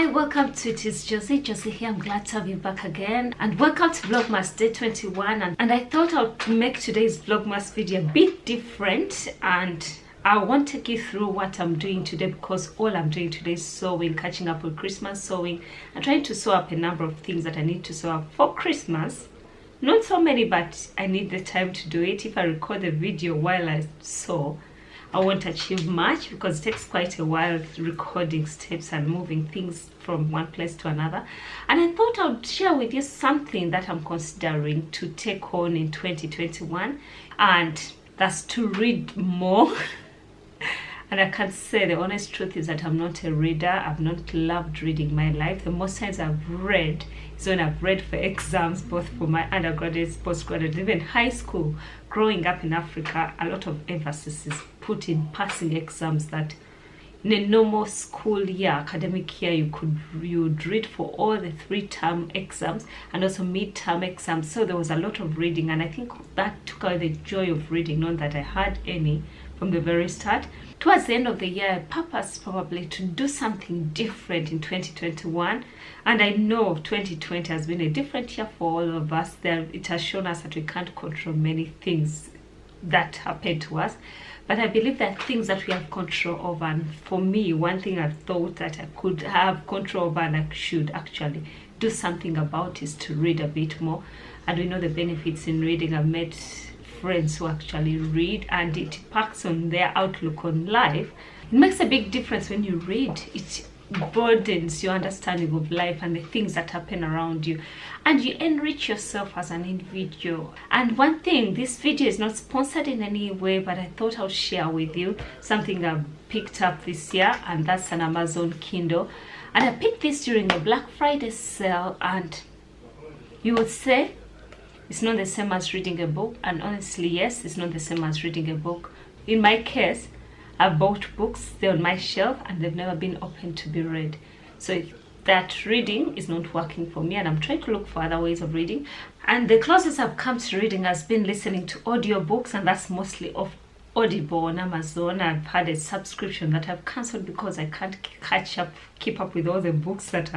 Hi, welcome to It Is Josie here. I'm glad to have you back again, and welcome to Vlogmas day 21. And I thought I would make today's Vlogmas video a bit different, and I won't take you through what I'm doing today because all I'm doing today is sewing, catching up with Christmas sewing. I'm trying to sew up a number of things that I need to sew up for Christmas. Not so many, but I need the time to do it. If I record the video while I sew, I won't achieve much because it takes quite a while recording steps and moving things from one place to another. And I thought I would share with you something that I'm considering to take on in 2021, and that's to read more. And I can't say, the honest truth is that I'm not a reader. I've not loved reading my life. The most times I've read is when I've read for exams, both for my undergraduates, postgraduates, even high school. Growing up in Africa, a lot of emphasis is put in passing exams, that in a normal school year, academic year, you would read for all the 3-term exams and also mid-term exams. So there was a lot of reading, and I think that took away the joy of reading, not that I had any from the very start. Towards the end of the year, I purposed probably to do something different in 2021. And I know 2020 has been a different year for all of us. It has shown us that we can't control many things that happen to us. But I believe that things that we have control over, and for me, one thing I thought that I could have control over and I should actually do something about is to read a bit more. And we know the benefits in reading. I've met friends who actually read, and it impacts on their outlook on life. It makes a big difference when you read. It broadens your understanding of life and the things that happen around you, and you enrich yourself as an individual. And one thing, this video is not sponsored in any way, but I thought I'll share with you something I picked up this year, and that's an Amazon Kindle. And I picked this during the Black Friday sale, and you would say it's not the same as reading a book. And honestly, yes, it's not the same as reading a book. In my case, I've bought books, they're on my shelf, and they've never been opened to be read. So that reading is not working for me, and I'm trying to look for other ways of reading. And the closest I've come to reading has been listening to audiobooks, and that's mostly of Audible on Amazon. I've had a subscription that I've cancelled because I can't keep up with all the books that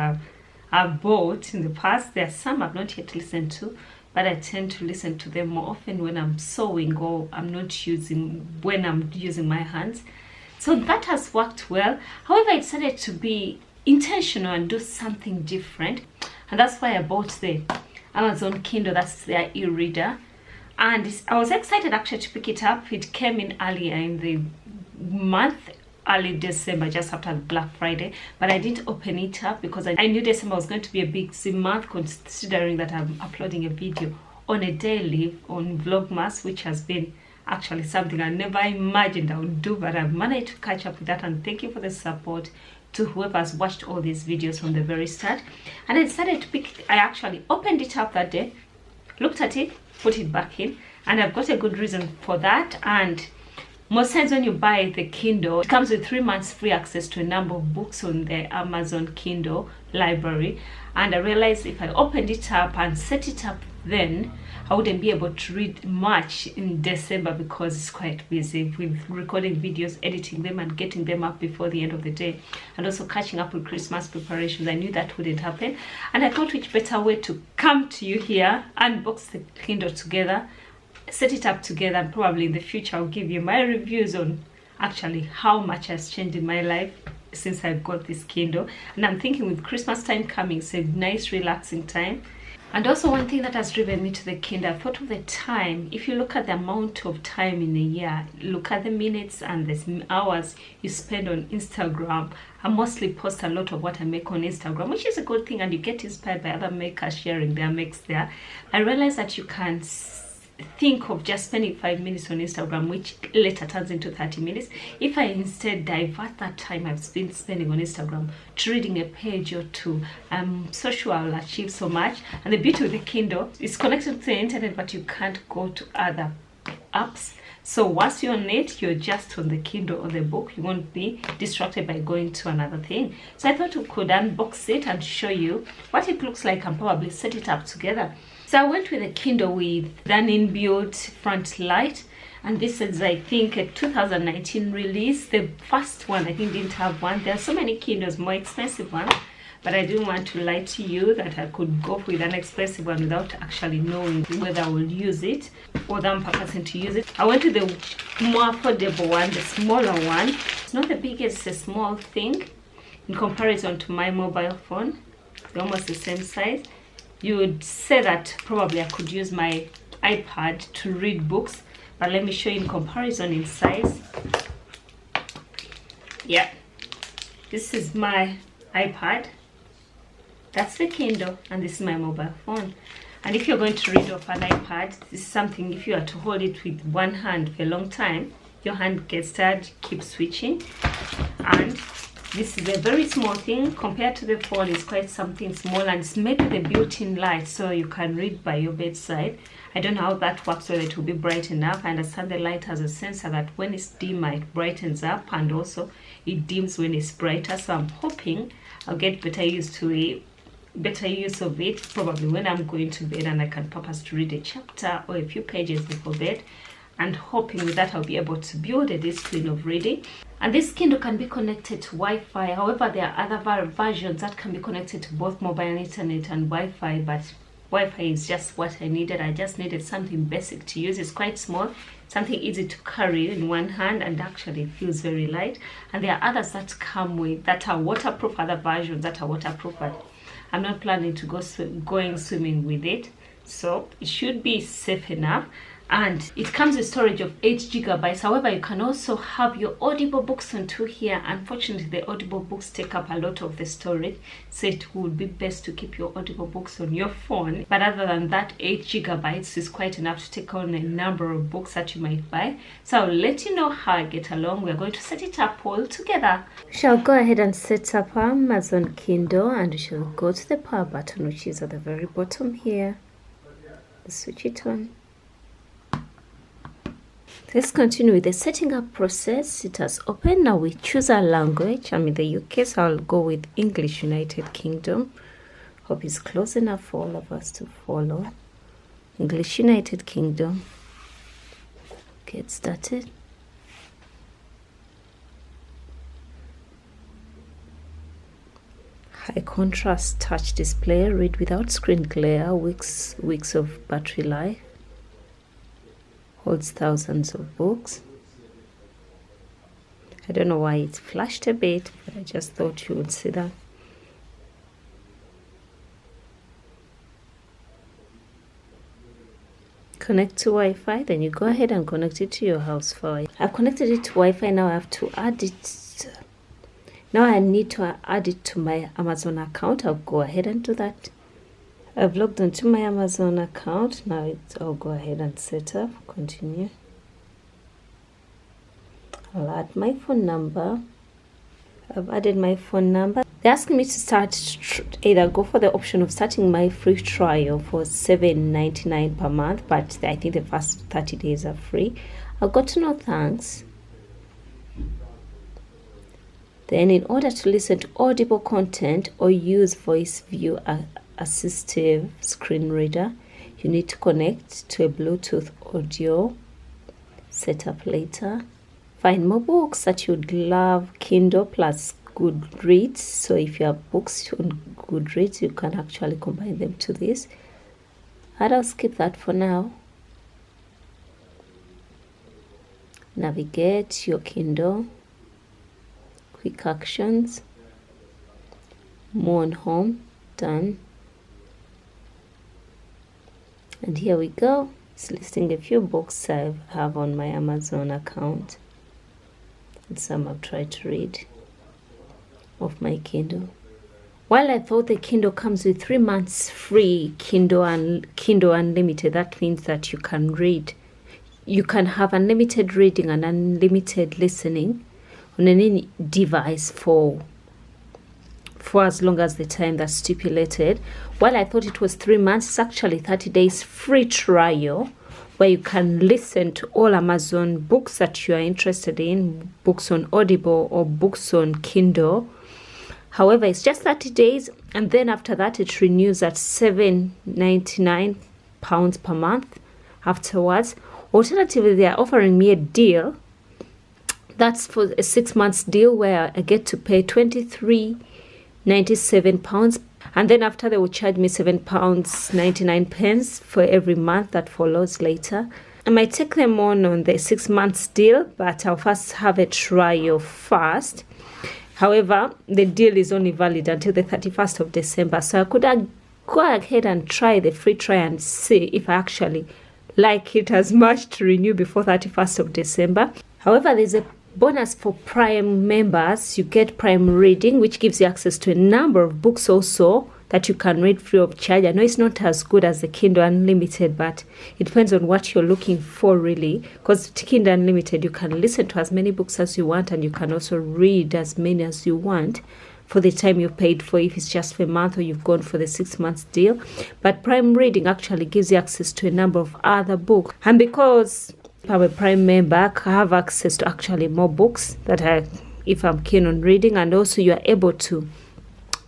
I've bought in the past. There are some I've not yet listened to, but I tend to listen to them more often when I'm sewing or when I'm using my hands. So that has worked well. However, I decided to be intentional and do something different. And that's why I bought the Amazon Kindle. That's their e-reader. And I was excited actually to pick it up. It came in earlier in the month, early December, just after Black Friday, but I didn't open it up because I knew December was going to be a big month, considering that I'm uploading a video on a daily on Vlogmas, which has been actually something I never imagined I would do, but I've managed to catch up with that. And thank you for the support to whoever has watched all these videos from the very start. And I decided to pick I actually opened it up that day, looked at it, put it back in, and I've got a good reason for that. And most times when you buy the Kindle, it comes with 3 months free access to a number of books on the Amazon Kindle library. And I realized if I opened it up and set it up then, I wouldn't be able to read much in December because it's quite busy with recording videos, editing them, and getting them up before the end of the day, and also catching up with Christmas preparations. I knew that wouldn't happen, and I thought which better way to come to you here, unbox the Kindle together, set it up together, and probably in the future I'll give you my reviews on actually how much has changed in my life since I got this Kindle. And I'm thinking with Christmas time coming, it's a nice relaxing time. And also one thing that has driven me to the Kindle, I thought of the time. If you look at the amount of time in a year, look at the minutes and the hours you spend on Instagram. I mostly post a lot of what I make on Instagram, which is a good thing, and you get inspired by other makers sharing their makes there. I realized that you can think of just spending 5 minutes on Instagram, which later turns into 30 minutes. If I instead divert that time I've been spending on Instagram to reading a page or two, I'm so sure I'll achieve so much. And the beauty of the Kindle is connected to the internet, but you can't go to other apps. So once you're on it, you're just on the Kindle or the book. You won't be distracted by going to another thing. So I thought we could unbox it and show you what it looks like and probably set it up together. So I went with a Kindle with an inbuilt front light, and this is, I think, a 2019 release. The first one I think didn't have one. There are so many Kindles, more expensive ones, but I didn't want to lie to you that I could go with an expensive one without actually knowing whether I will use it or that I'm purposing to use it. I went to the more affordable one, the smaller one. It's not the biggest, it's a small thing in comparison to my mobile phone. They're almost the same size. You would say that probably I could use my iPad to read books, but let me show you in comparison in size. Yeah, this is my iPad, that's the Kindle, and this is my mobile phone. And if you're going to read off an iPad, this is something, if you are to hold it with one hand for a long time, your hand gets tired, keep switching. And this is a very small thing compared to the phone. It's quite something small, and it's made with a built-in light, so you can read by your bedside. I don't know how that works, whether it will be bright enough. I understand the light has a sensor that when it's dim, it brightens up, and also it dims when it's brighter. So I'm hoping I'll get better use of it, probably when I'm going to bed and I can purpose to read a chapter or a few pages before bed. And hoping with that I'll be able to build a discipline of reading. And this Kindle can be connected to Wi-Fi. However, there are other versions that can be connected to both mobile internet and Wi-Fi, but Wi-Fi is just what I needed. I just needed something basic to use. It's quite small, something easy to carry in one hand, and actually it feels very light. And there are others that come with, that are waterproof, other versions that are waterproof, but I'm not planning to go going swimming with it, so it should be safe enough. And it comes with storage of 8 GB. However, you can also have your Audible books onto here. Unfortunately, the Audible books take up a lot of the storage, so it would be best to keep your Audible books on your phone. But other than that, 8 GB is quite enough to take on a number of books that you might buy. So I'll let you know how I get along. We're going to set it up all together. We shall go ahead and set up our Amazon Kindle, and we shall go to the power button, which is at the very bottom here. Switch it on. Let's continue with the setting up process. It has opened. Now we choose our language. I'm in the UK, so I'll go with English United Kingdom. Hope it's close enough for all of us to follow. English United Kingdom. Get started. High contrast touch display. Read without screen glare. Weeks of battery life. Holds thousands of books. I don't know why it's flashed a bit, but I just thought you would see that. Connect to Wi-Fi, then you go ahead and connect it to your house Wi-Fi. I've connected it to Wi-Fi. Now I have to add it. Now I need to add it to my Amazon account. I'll go ahead and do that. I've logged onto my Amazon account. Now I'll go ahead and set up. Continue. I'll add my phone number. I've added my phone number. They're asking me to start, either go for the option of starting my free trial for $7.99 per month, but I think the first 30 days are free. I'll go to no thanks. Then in order to listen to audible content or use voice view assistive screen reader, you need to connect to a Bluetooth audio. Set up later. Find more books that you'd love. Kindle plus Goodreads. So if you have books on Goodreads, you can actually combine them to this. And I'll skip that for now. Navigate your Kindle. Quick actions. More on home. Done. And here we go. It's listing a few books I have on my Amazon account. And some I've tried to read off my Kindle. While I thought the Kindle comes with 3 months free Kindle Unlimited, that means that you can read. You can have unlimited reading and unlimited listening on any device for as long as the time that's stipulated. While I thought it was 3 months, it's actually 30 days free trial where you can listen to all Amazon books that you are interested in, books on Audible or books on Kindle. However, it's just 30 days, and then after that it renews at £7.99 per month afterwards. Alternatively, they are offering me a deal. That's for a 6 months deal where I get to pay £23 £97, and then after they will charge me £7.99 for every month that follows later. I might take them on the 6 months deal, but I'll first have a trial first. However, the deal is only valid until the 31st of December, so I could go ahead and try the free trial and see if I actually like it as much to renew before 31st of December. However, there's a bonus for Prime members. You get Prime Reading, which gives you access to a number of books also that you can read free of charge. I know it's not as good as the Kindle Unlimited, but it depends on what you're looking for really, because Kindle Unlimited, you can listen to as many books as you want, and you can also read as many as you want for the time you paid for, if it's just for a month or you've gone for the 6 months deal. But Prime Reading actually gives you access to a number of other books, and because I'm a Prime member, I have access to actually more books that if I'm keen on reading, and also you are able to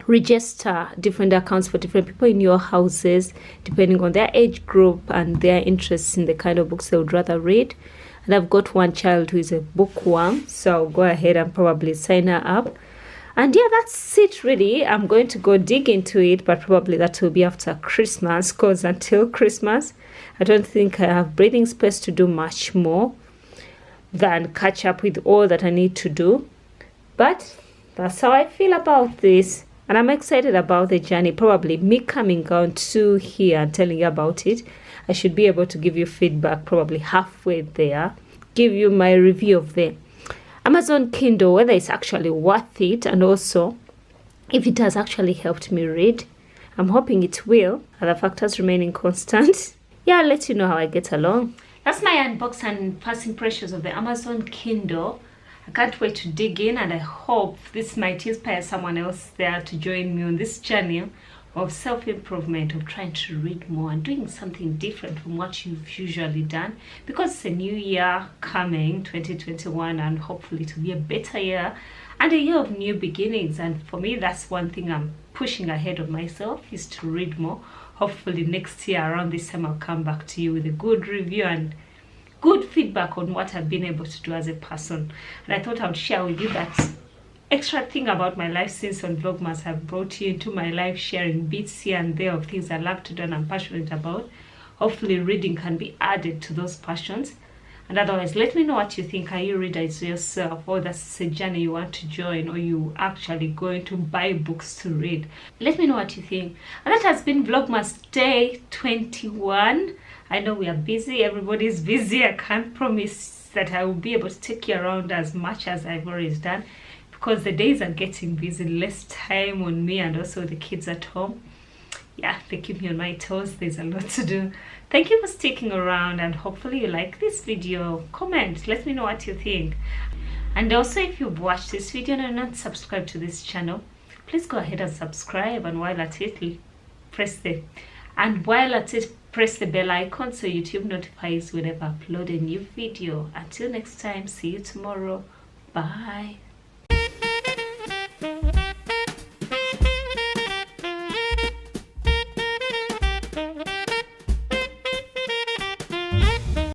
register different accounts for different people in your houses depending on their age group and their interests in the kind of books they would rather read. And I've got one child who is a bookworm, so I'll go ahead and probably sign her up. And yeah, that's it really. I'm going to go dig into it, but probably that will be after Christmas, because until Christmas I don't think I have breathing space to do much more than catch up with all that I need to do. But that's how I feel about this. And I'm excited about the journey. Probably me coming down to here and telling you about it, I should be able to give you feedback probably halfway there. Give you my review of the Amazon Kindle, whether it's actually worth it, and also if it has actually helped me read. I'm hoping it will. Other factors remaining constant. Yeah, I'll let you know how I get along. That's my unbox and first impressions of the Amazon Kindle. I can't wait to dig in, and I hope this might inspire someone else there to join me on this journey of self-improvement, of trying to read more and doing something different from what you've usually done, because it's a new year coming, 2021, and hopefully to be a better year and a year of new beginnings. And for me, that's one thing I'm pushing ahead of myself, is to read more. Hopefully next year around this time I'll come back to you with a good review and good feedback on what I've been able to do as a person. And I thought I would share with you that extra thing about my life, since on Vlogmas I've brought you into my life, sharing bits here and there of things I love to do and I'm passionate about. Hopefully reading can be added to those passions. And otherwise, let me know what you think. Are you readers yourself, or that's a journey you want to join, or you actually going to buy books to read? Let me know what you think. And that has been Vlogmas Day 21. I know we are busy, everybody's busy. I can't promise that I will be able to take you around as much as I've always done, because the days are getting busy, less time on me, and also the kids at home. Yeah, they keep me on my toes. There's a lot to do. Thank you for sticking around, and hopefully you like this video. Comment, let me know what you think. And also, if you've watched this video and are not subscribed to this channel, please go ahead and subscribe, and while at it, press the bell icon so YouTube notifies whenever I upload a new video. Until next time, see you tomorrow. Bye.